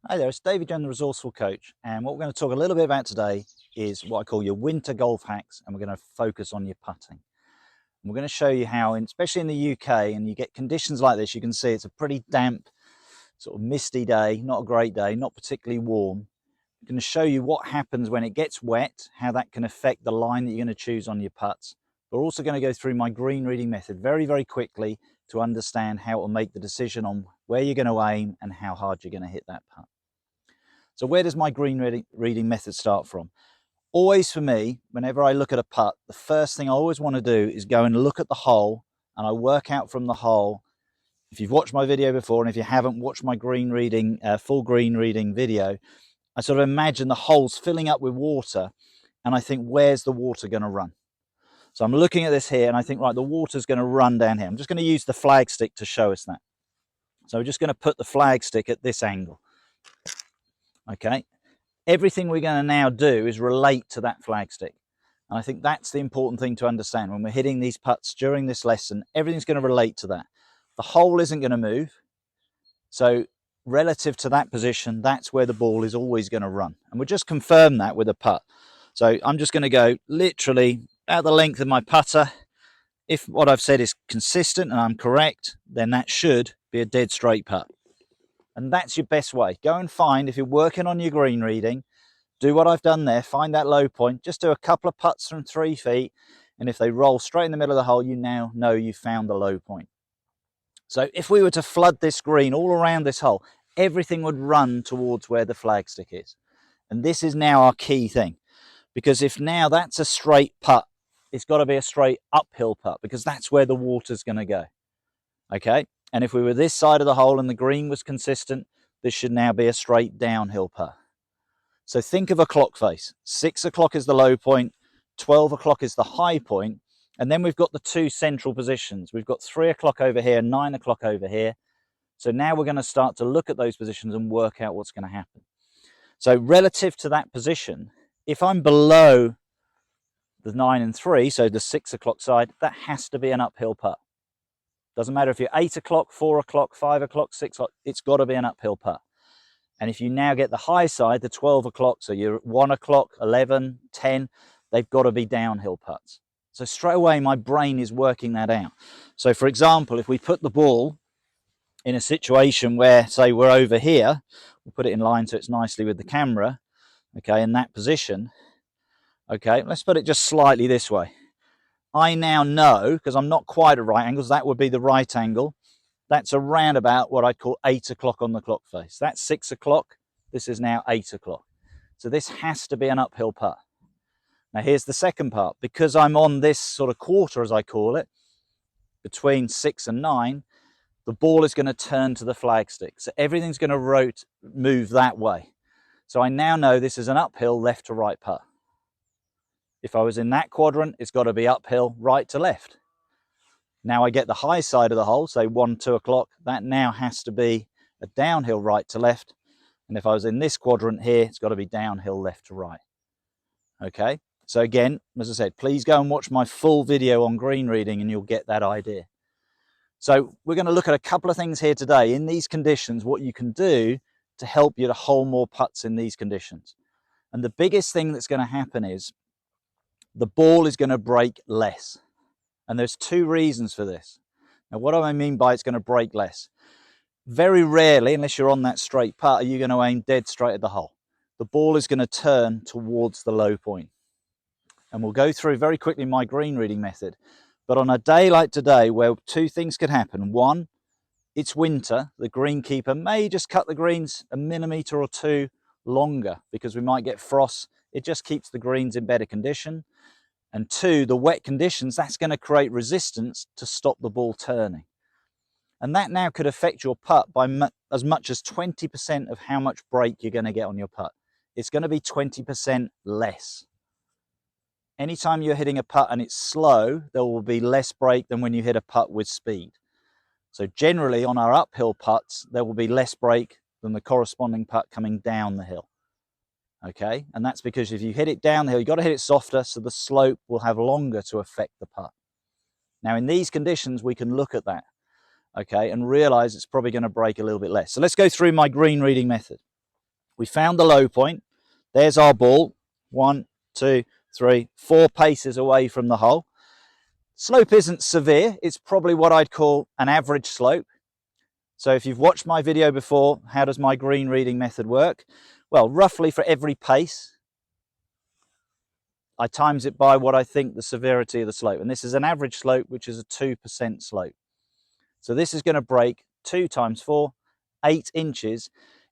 Hi there, it's David Young, the Resourceful Coach, and what we're going to talk a little bit about today is what I call your winter golf hacks, and we're going to focus on your putting. And we're going to show you how, especially in the UK, and you get conditions like this, you can see it's a pretty damp, sort of misty day, not a great day, not particularly warm. I'm going to show you what happens when it gets wet, how that can affect the line that you're going to choose on your putts. We're also going to go through my green reading method very, very quickly to understand how it will make the decision on where you're going to aim and how hard you're going to hit that putt. So where does my green reading method start from? Always for me, whenever I look at a putt, the first thing I always want to do is go and look at the hole, and I work out from the hole. If you've watched my video before, and if you haven't watched my green reading, full green reading video, I sort of imagine the holes filling up with water, and I think, where's the water going to run? So I'm looking at this here, and I think, right, the water's going to run down here. I'm just going to use the flag stick to show us that. So we're just going to put the flag stick at this angle. Okay, everything we're going to now do is relate to that flag stick. And I think that's the important thing to understand. When we're hitting these putts during this lesson, everything's going to relate to that. The hole isn't going to move. So relative to that position, that's where the ball is always going to run. And we'll just confirm that with a putt. So I'm just going to go literally at the length of my putter. If what I've said is consistent and I'm correct, then that should be a dead straight putt. And that's your best way. Go and find, if you're working on your green reading, do what I've done there, find that low point, just do a couple of putts from 3 feet, and if they roll straight in the middle of the hole, you now know you've found the low point. So if we were to flood this green all around this hole, everything would run towards where the flag stick is. And this is now our key thing, because if now that's a straight putt, it's got to be a straight uphill putt, because that's where the water's going to go. Okay? And if we were this side of the hole and the green was consistent, this should now be a straight downhill putt. So think of a clock face. 6 o'clock is the low point, 12 o'clock is the high point, and then we've got the two central positions. We've got 3 o'clock over here, 9 o'clock over here. So now we're going to start to look at those positions and work out what's going to happen. So relative to that position, if I'm below the 9 and 3, so the 6 o'clock side, that has to be an uphill putt. Doesn't matter if you're 8 o'clock, 4 o'clock, 5 o'clock, 6 o'clock, it's got to be an uphill putt. And if you now get the high side, the 12 o'clock, so you're 1 o'clock, 11, 10, they've got to be downhill putts. So straight away, my brain is working that out. So for example, if we put the ball in a situation where, say, we're over here, we'll put it in line so it's nicely with the camera, okay, in that position. Okay, let's put it just slightly this way. I now know, because I'm not quite at right angles, that would be the right angle. That's around about what I'd call 8 o'clock on the clock face. That's 6 o'clock. This is now 8 o'clock. So this has to be an uphill putt. Now here's the second part. Because I'm on this sort of quarter, as I call it, between 6 and 9, the ball is going to turn to the flag stick. So everything's going to move that way. So I now know this is an uphill left to right putt. If I was in that quadrant, it's got to be uphill right to left. Now I get the high side of the hole, say 1, 2 o'clock, that now has to be a downhill right to left. And if I was in this quadrant here, it's got to be downhill left to right. Okay, so again, as I said, please go and watch my full video on green reading and you'll get that idea. So we're going to look at a couple of things here today. In these conditions, what you can do to help you to hole more putts in these conditions. And the biggest thing that's going to happen is the ball is going to break less. And there's two reasons for this. Now, what do I mean by it's going to break less? Very rarely, unless you're on that straight putt, are you going to aim dead straight at the hole. The ball is going to turn towards the low point. And we'll go through very quickly my green reading method. But on a day like today, where two things could happen. One, it's winter. The greenkeeper may just cut the greens a millimetre or two longer because we might get frost. It just keeps the greens in better condition. And two, the wet conditions, that's going to create resistance to stop the ball turning. And that now could affect your putt by as much as 20% of how much break you're going to get on your putt. It's going to be 20% less. Anytime you're hitting a putt and it's slow, there will be less break than when you hit a putt with speed. So generally on our uphill putts, there will be less break than the corresponding putt coming down the hill. Okay, and that's because if you hit it down the hill, you've got to hit it softer, so the slope will have longer to affect the putt. Now in these conditions, we can look at that, okay, and realize it's probably going to break a little bit less. So let's go through my green reading method. We found the low point. There's our ball. 1, 2, 3, 4 paces away from the hole. Slope isn't severe. It's probably what I'd call an average slope. So if you've watched my video before, how does my green reading method work? Well, roughly for every pace, I times it by what I think the severity of the slope. And this is an average slope, which is a 2% slope. So this is going to break 2 times 4, 8 inches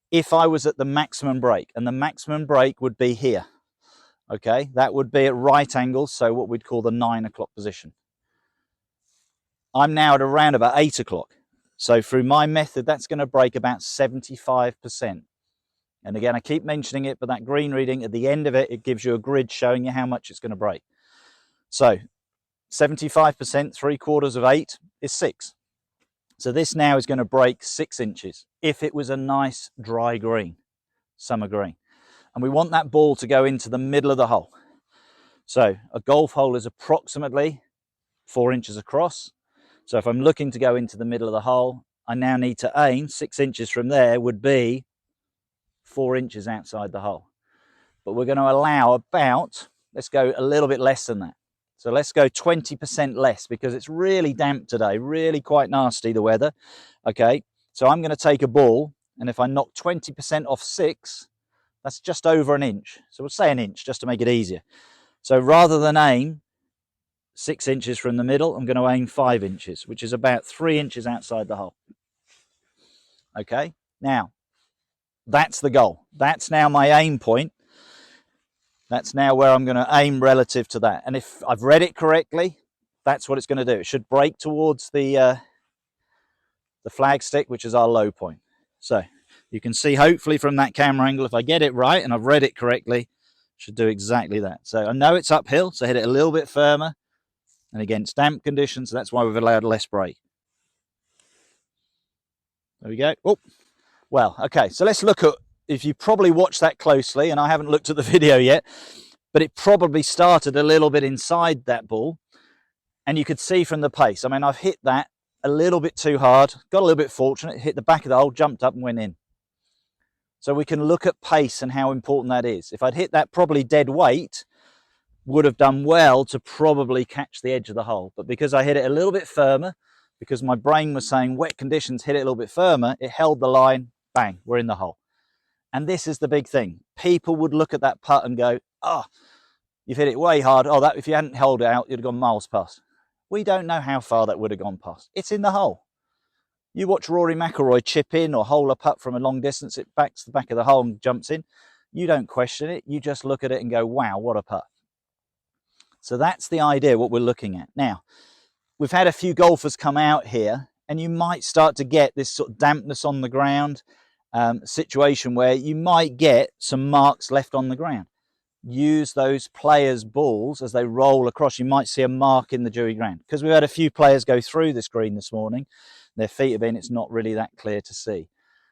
if I was at the maximum break. And the maximum break would be here. Okay, that would be at right angles, so what we'd call the 9 o'clock position. I'm now at around about 8 o'clock. So through my method, that's going to break about 75%. And again, I keep mentioning it, but that green reading, at the end of it, it gives you a grid showing you how much it's going to break. So 75%, 3/4 of 8 is 6. So this now is going to break 6 inches if it was a nice dry green, summer green. And we want that ball to go into the middle of the hole. So a golf hole is approximately 4 inches across. So if I'm looking to go into the middle of the hole, I now need to aim 6 inches from there would be 4 inches outside the hole. But we're going to allow about, let's go a little bit less than that. So let's go 20% less because it's really damp today, really quite nasty, the weather. Okay, so I'm going to take a ball, and if I knock 20% off 6, that's just over an inch. So we'll say an inch just to make it easier. So rather than aim 6 inches from the middle, I'm going to aim 5 inches, which is about 3 inches outside the hole. Okay, now that's the goal. That's now my aim point. That's now where I'm going to aim relative to that. And if I've read it correctly, that's what it's going to do. It should break towards the flag stick, which is our low point. So you can see hopefully from that camera angle, if I get it right and I've read it correctly, it should do exactly that. So I know it's uphill, so hit it a little bit firmer. And again, it's damp conditions, so that's why we've allowed less break. There we go. Oh, well, okay, so let's look at, if you probably watched that closely, and I haven't looked at the video yet, but it probably started a little bit inside that ball, and you could see from the pace. I mean, I've hit that a little bit too hard, got a little bit fortunate, hit the back of the hole, jumped up and went in. So we can look at pace and how important that is. If I'd hit that probably dead weight, would have done well to probably catch the edge of the hole. But because I hit it a little bit firmer, because my brain was saying wet conditions, hit it a little bit firmer, it held the line, bang, we're in the hole. And this is the big thing. People would look at that putt and go, oh, you've hit it way hard. Oh, that if you hadn't held it out, you'd have gone miles past. We don't know how far that would have gone past. It's in the hole. You watch Rory McIlroy chip in or hole a putt from a long distance, it backs the back of the hole and jumps in. You don't question it. You just look at it and go, wow, what a putt. So that's the idea, what we're looking at. Now, we've had a few golfers come out here, and you might start to get this sort of dampness on the ground situation where you might get some marks left on the ground. Use those players' balls as they roll across. You might see a mark in the dewy ground. Because we've had a few players go through this green this morning, their feet have been, it's not really that clear to see.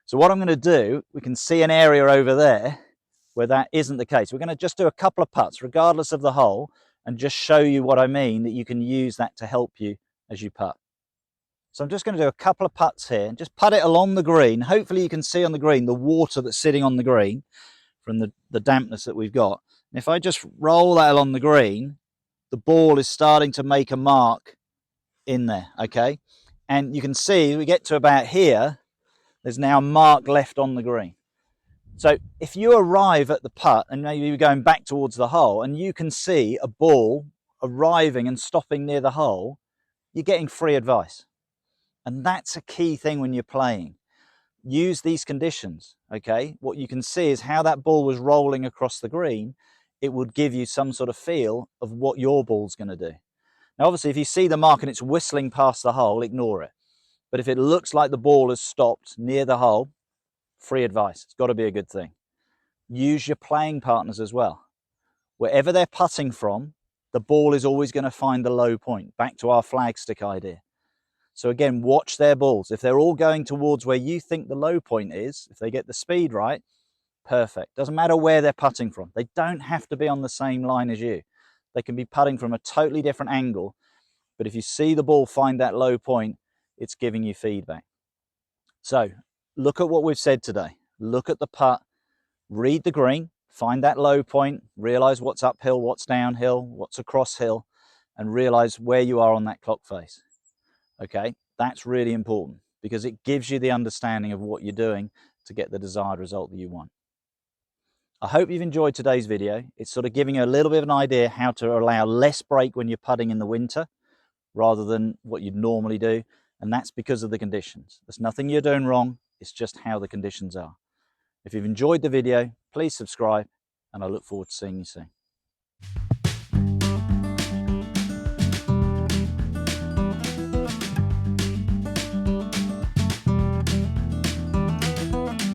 So what I'm going to do, we can see an area over there where that isn't the case. We're going to just do a couple of putts, regardless of the hole, and just show you what I mean, that you can use that to help you as you putt. So I'm just going to do a couple of putts here and just putt it along the green. Hopefully you can see on the green the water that's sitting on the green from the dampness that we've got. And if I just roll that along the green, the ball is starting to make a mark in there, okay? And you can see we get to about here, there's now a mark left on the green. So if you arrive at the putt and maybe you're going back towards the hole and you can see a ball arriving and stopping near the hole, you're getting free advice. And that's a key thing when you're playing. Use these conditions, okay? What you can see is how that ball was rolling across the green. It would give you some sort of feel of what your ball's going to do. Now, obviously, if you see the mark and it's whistling past the hole, ignore it. But if it looks like the ball has stopped near the hole, free advice. It's got to be a good thing. Use your playing partners as well. Wherever they're putting from, the ball is always going to find the low point. Back to our flag stick idea. So again, watch their balls. If they're all going towards where you think the low point is, if they get the speed right, perfect. Doesn't matter where they're putting from. They don't have to be on the same line as you. They can be putting from a totally different angle. But if you see the ball find that low point, it's giving you feedback. So look at what we've said today. Look at the putt. read the green, find that low point, realize what's uphill, what's downhill, what's across hill, and realize where you are on that clock face. Okay, that's really important because it gives you the understanding of what you're doing to get the desired result that you want. I hope you've enjoyed today's video. It's sort of giving you a little bit of an idea how to allow less break when you're putting in the winter rather than what you'd normally do. And that's because of the conditions. There's nothing you're doing wrong. It's just how the conditions are. If you've enjoyed the video, please subscribe, and I look forward to seeing you soon.